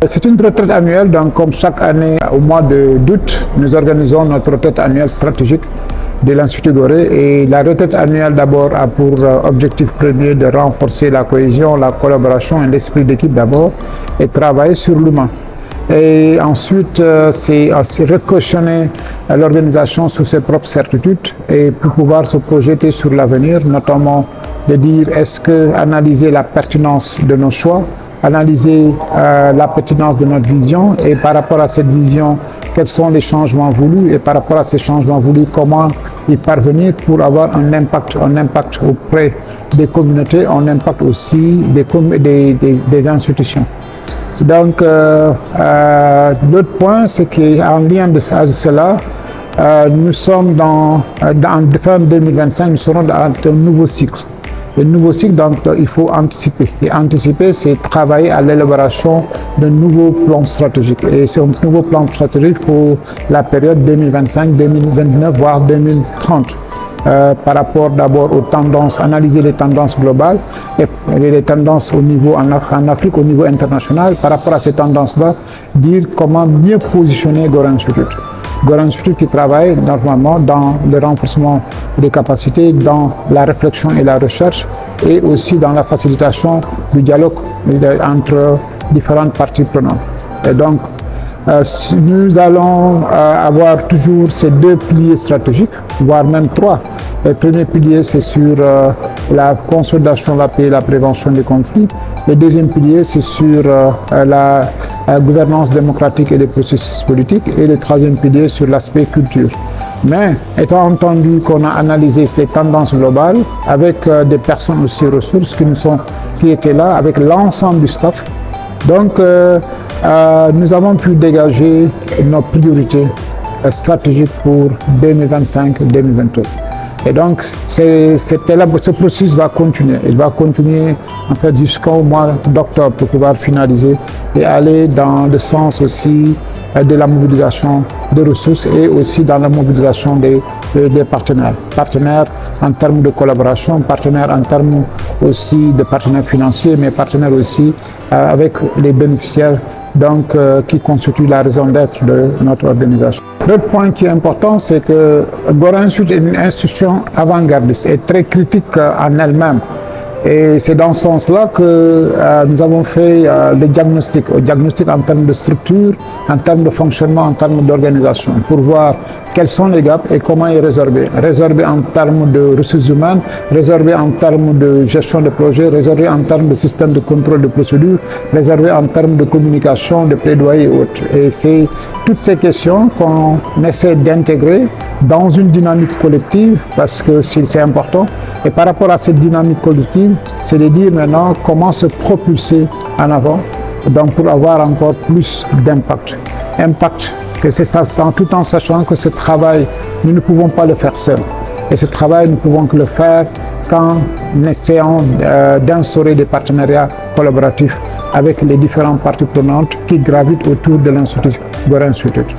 C'est une retraite annuelle, donc comme chaque année au mois d'août, nous organisons notre retraite annuelle stratégique de l'Institut Gorée. Et la retraite annuelle d'abord a pour objectif premier de renforcer la cohésion, la collaboration et l'esprit d'équipe d'abord et travailler sur l'humain. Et ensuite, c'est recautionner l'organisation sous ses propres certitudes et pour pouvoir se projeter sur l'avenir, notamment de dire est-ce que analyser la pertinence de nos choix, analyser la pertinence de notre vision et par rapport à cette vision, quels sont les changements voulus et par rapport à ces changements voulus, comment y parvenir pour avoir un impact auprès des communautés, un impact aussi des institutions. Donc, l'autre point, c'est qu'en lien de cela, nous sommes dans fin 2025, nous serons dans un nouveau cycle. Le nouveau cycle, donc, il faut anticiper. Et anticiper, c'est travailler à l'élaboration d'un nouveau plan stratégique. Et c'est un nouveau plan stratégique pour la période 2025, 2029, voire 2030. Par rapport d'abord aux tendances, analyser les tendances globales et les tendances au niveau en Afrique, au niveau international. Par rapport à ces tendances-là, dire comment mieux positionner Gorée Institute. Gorée Institute qui travaille normalement dans le renforcement des capacités, dans la réflexion et la recherche et aussi dans la facilitation du dialogue entre différentes parties prenantes. Et donc, nous allons avoir toujours ces deux piliers stratégiques, voire même trois. Le premier pilier, c'est sur la consolidation de la paix et la prévention des conflits. Le deuxième pilier, c'est sur la gouvernance démocratique et les processus politiques. Et le troisième pilier, sur l'aspect culture. Mais, étant entendu qu'on a analysé les tendances globales avec des personnes aussi ressources qui étaient là, avec l'ensemble du staff, donc, nous avons pu dégager nos priorités stratégiques pour 2025-2028. Et donc, ce processus va continuer. Il va continuer en fait jusqu'au mois d'octobre pour pouvoir finaliser et aller dans le sens aussi de la mobilisation des ressources et aussi dans la mobilisation des partenaires. Partenaires en termes de collaboration, partenaires en termes aussi de partenaires financiers, mais partenaires aussi avec les bénéficiaires donc, qui constituent la raison d'être de notre organisation. L'autre point qui est important, c'est que Gorée Institute est une institution avant-gardiste et très critique en elle-même. Et c'est dans ce sens-là que nous avons fait le diagnostic en termes de structure, en termes de fonctionnement, en termes d'organisation, pour voir quels sont les gaps et comment les résorber. Résorber en termes de ressources humaines, résorber en termes de gestion de projet, résorber en termes de système de contrôle de procédure, résorber en termes de communication, de plaidoyer et autres. Et c'est toutes ces questions qu'on essaie d'intégrer dans une dynamique collective parce que c'est important. Et par rapport à cette dynamique collective, c'est de dire maintenant comment se propulser en avant donc pour avoir encore plus d'impact. Impact, que c'est ça, tout en sachant que ce travail, nous ne pouvons pas le faire seul. Et ce travail, nous ne pouvons que le faire qu'en essayant d'instaurer des partenariats collaboratifs avec les différentes parties prenantes qui gravitent autour de l'Institut Gorée Institute.